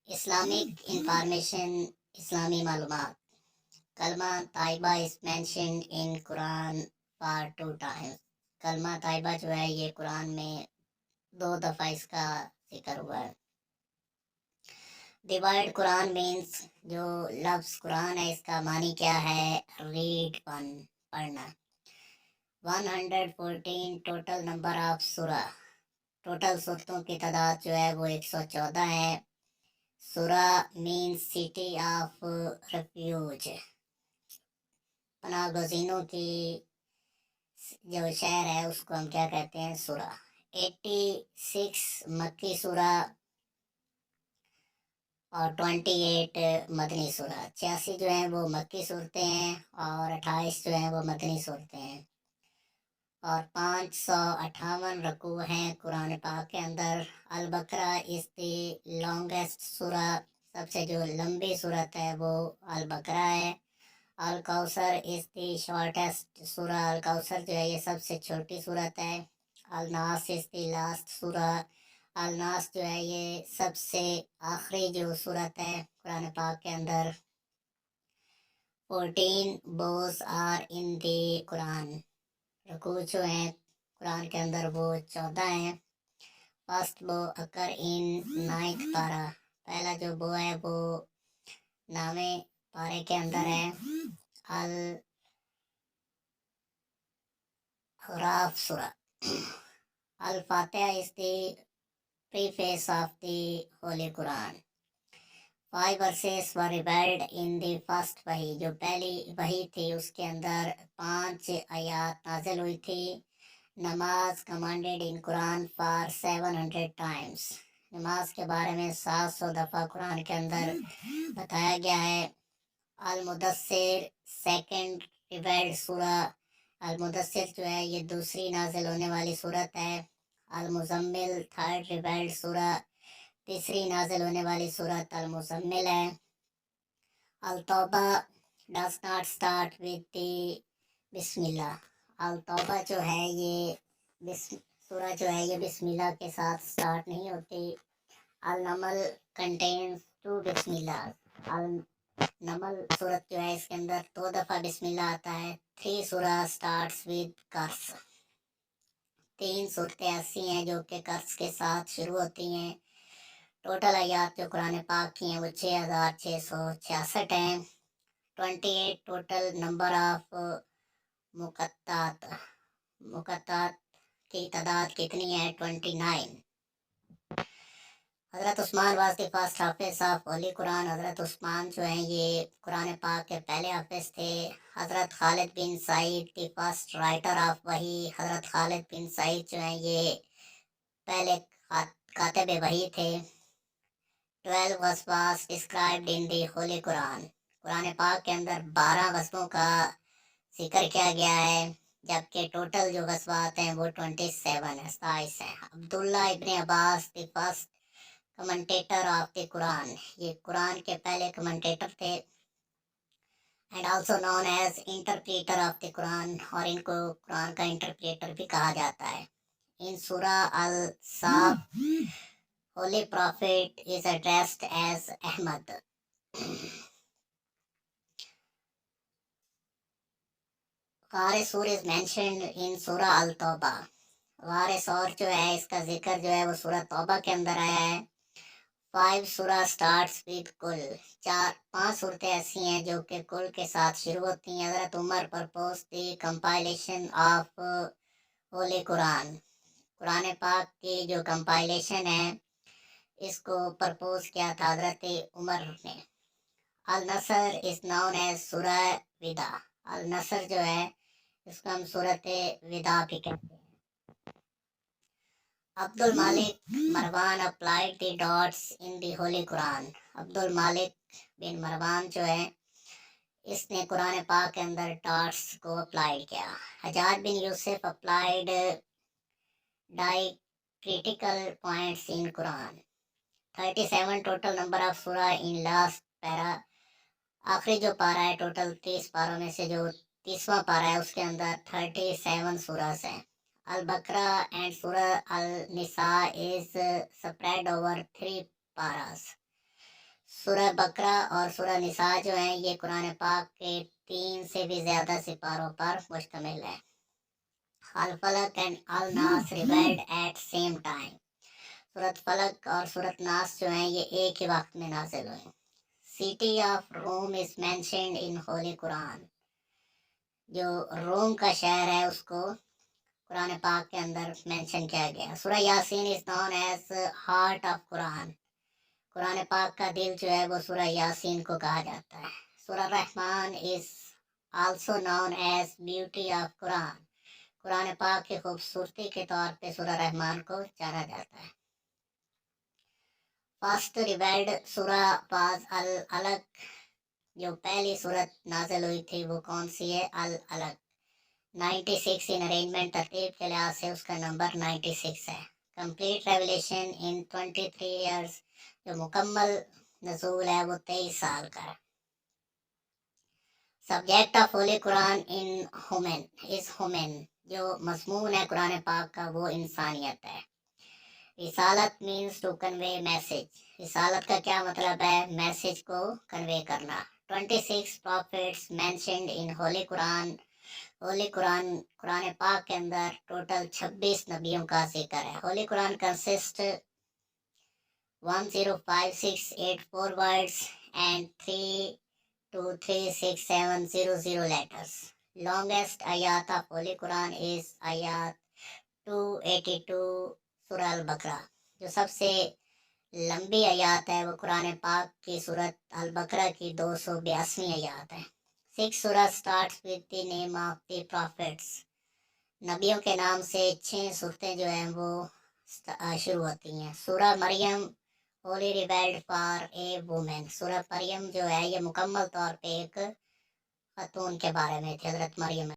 Islamic information, Islami malumat. Kalma Taiba is mentioned in Quran for 2 times. कलमा ताइबा जो है ये कुरान में 2 दफ़ा इसका जिक्र हुआ है. डिवाइड कुरान मीन्स जो लफ्ज कुरान है इसका मानी क्या है? रीड वन, पढ़ना. 114 टोटल नंबर ऑफ सूरा. टोटल सूरतों की तादाद जो है वो 114 है. सूरा मीन्स सिटी ऑफ रेफ्यूज, पनाहगज़ीनों की जो शहर है उसको हम क्या कहते हैं? सूरा. 86 मक्की सूरा और 28 मदनी सूरा. 86 जो है वो मक्की सूरतें हैं और 28 जो है वो मदनी सूरतें हैं. और 558 रकू हैं कुरान पाक के अंदर. अल बकरा इज़ द लॉन्गेस्ट सूरा. सबसे जो लंबी सूरत है वो अल बकरा है. अल कौसर इज़ द शॉर्टेस्ट सूरा. अल कौसर जो है ये सबसे छोटी सूरत है. अल नास इज़ द लास्ट सूरा. अल नास जो है ये सबसे आखिरी जो सूरत है कुरान पाक के अंदर. 14 बोस आर इन द कुरान. रुकू जो हैं कुरान के अंदर वो 14 हैं. फर्स्ट बो अकर इन 9th पारा. पहला जो बो है वो 9वें पारे के अंदर है. अल राफ सूरा. अल फातिहा is the preface of the Holy Quran. 5 verses were revealed in the first वही. जो पहली वही थी उसके अंदर 5 आयात नाजिल हुई थी. नमाज commanded in Quran for 700 times. नमाज के बारे में 700 दफ़ा कुरान के अंदर बताया गया है. अल मुदस्सिर सेकंड रिवेल्ड सूरा. अल मुदस्सिर जो है ये दूसरी नाजिल होने वाली सूरत है. अल मुजम्मिल थर्ड रिवेल्ड सूरा. तीसरी नाजिल होने वाली सूरत अल मुजम्मिल है. अल तौबा does not start with the बिस्मिल्लाह. अल तौबा जो है ये सूरा जो है ये बिस्मिल्लाह के साथ स्टार्ट नहीं होती. अल नमल कंटेन्स 2 बिस्मिल्लाह. अल नमल सूरत जो है इसके अंदर 2 दफ़ा बिस्मिल्लाह आता है. 3 सूरा स्टार्ट्स विद कर्स. 3 सूरतें ऐसी हैं जो कि कर्स के साथ शुरू होती हैं. टोटल आयात जो कुरान पाक की हैं वो 6666 हैं. 28 टोटल नंबर ऑफ मुकत्तात. मुकत्तात की तादाद कितनी है? 29. हज़रत Usman was the first Hafiz of Holi Quran. हज़रत उस्मान जो हैं ये कुरान पाक के पहले हाफिज थे. हज़रत खालिद बिन सईद द फर्स्ट राइटर ऑफ वही. हज़रत खालिद बिन सईद जो हैं ये पहले कातिब वही थे. 12 गज़वास described in the holy Quran. कुरान पाक के अंदर 12 गज़वों का जिक्र किया गया है जबकि टोटल जो गज़वात हैं वो 27 है, 27 हैं. अब्दुल्ला इब्न अब्बास the first commentator of the Quran. ये कुरान के पहले कमेंटेटर थे. And also known as interpreter of the Quran. और इनको कुरान का इंटरप्रेटर भी कहा जाता है. इन सूरा अल साफ Holy Prophet is addressed as Ahmad. गारे सूर is mentioned in Surah Al-Tawbah. गारे सूर जो है इसका जिक्र जो है वो सूरह तौबा के अंदर आया है. 5 सूरह starts with कुल. 5 सूरतें ऐसी हैं जो कि कुल के साथ शुरू होती हैं. हज़रत Umar proposed the compilation of Holy Quran. Quran पाक की जो कंपाइलेशन है इसको प्रपोज किया था हज़रत उमर ने. अल नसर इज नोन एज सूरह विदा. अल नसर जो है इसको हम सूरत विदा भी कहते हैं. अब्दुल मालिक Marwan applied the dots in the holy Quran. Abdul मालिक बिन मरवान जो है इसने कुरान पाक के अंदर डॉट्स को अप्लाई किया. हजाज बिन यूसुफ applied diacritical points in Quran. 37 total number of सूरा इन लास्ट पैरा. आखिरी जो पारा है टोटल 30 पारों में से जो 30वां पारा है उसके अंदर 37 सूरास हैं. अल बकरा एंड सूरा अल निसा इज स्प्रेड ओवर 3 पारास. سورہ بقرہ اور سورہ نساء جو ہیں یہ قرآن پاک کے 3 سے بھی زیادہ سپاروں پر مشتمل ہے. الفلق اینڈ الناس ریویلڈ ایٹ سیم ٹائم. سورت فلق اور سورت ناس جو ہیں یہ ایک ہی وقت میں نازل ہوئے. City of Rome is mentioned in holy Quran. جو روم کا شہر ہے اس کو قرآن پاک کے اندر مینشن کیا گیا. سورہ یاسین از known as heart of Quran. قرآن پاک کا دل جو ہے وہ سورہ یاسین کو کہا جاتا ہے. سورہ رحمان is also known as beauty of Quran. قرآن پاک کی خوبصورتی کے طور پہ سورہ رحمان کو جانا جاتا ہے. فرسٹ ریویلڈ سورہ واز العلق. جو پہلی صورت نازل ہوئی تھی وہ کون سی ہے؟ العلق. 96 ان ارینجمنٹ، ترتیب کے لحاظ سے اس کا نمبر 96 ہے. کمپلیٹ ریولیشن ان 23 ایئرس. جو مکمل نزول ہے وہ 23 سال کا ہے. سبجیکٹ آف ہولی قرآن ان ہومن از ہومن. جو مضمون ہے قرآن پاک کا وہ انسانیت ہے. رسالت مینس ٹو کنوے میسج. رسالت کا کیا مطلب ہے؟ میسج کو کنوے کرنا. 26 prophets mentioned in ہولی قرآن. ہولی قرآن پاک کے اندر ٹوٹل 26 نبیوں کا ذکر ہے. ہولی قرآن consist 105684 words and 323670 letters. Longest ayat of Holy Quran is ayat 282 سورہ البقرہ. جو سب سے لمبی آیات ہے وہ قرآن پاک کی سورت البقرہ کی 282 آیات ہے. 6 سورہ starts with the name of the prophets. نبیوں کے نام سے 6 صورتیں جو ہیں وہ شروع ہوتی ہیں. سورہ مریم wholly revealed for a woman. سورہ مریم جو ہے یہ مکمل طور پہ ایک خاتون کے بارے میں تھی، حضرت مریم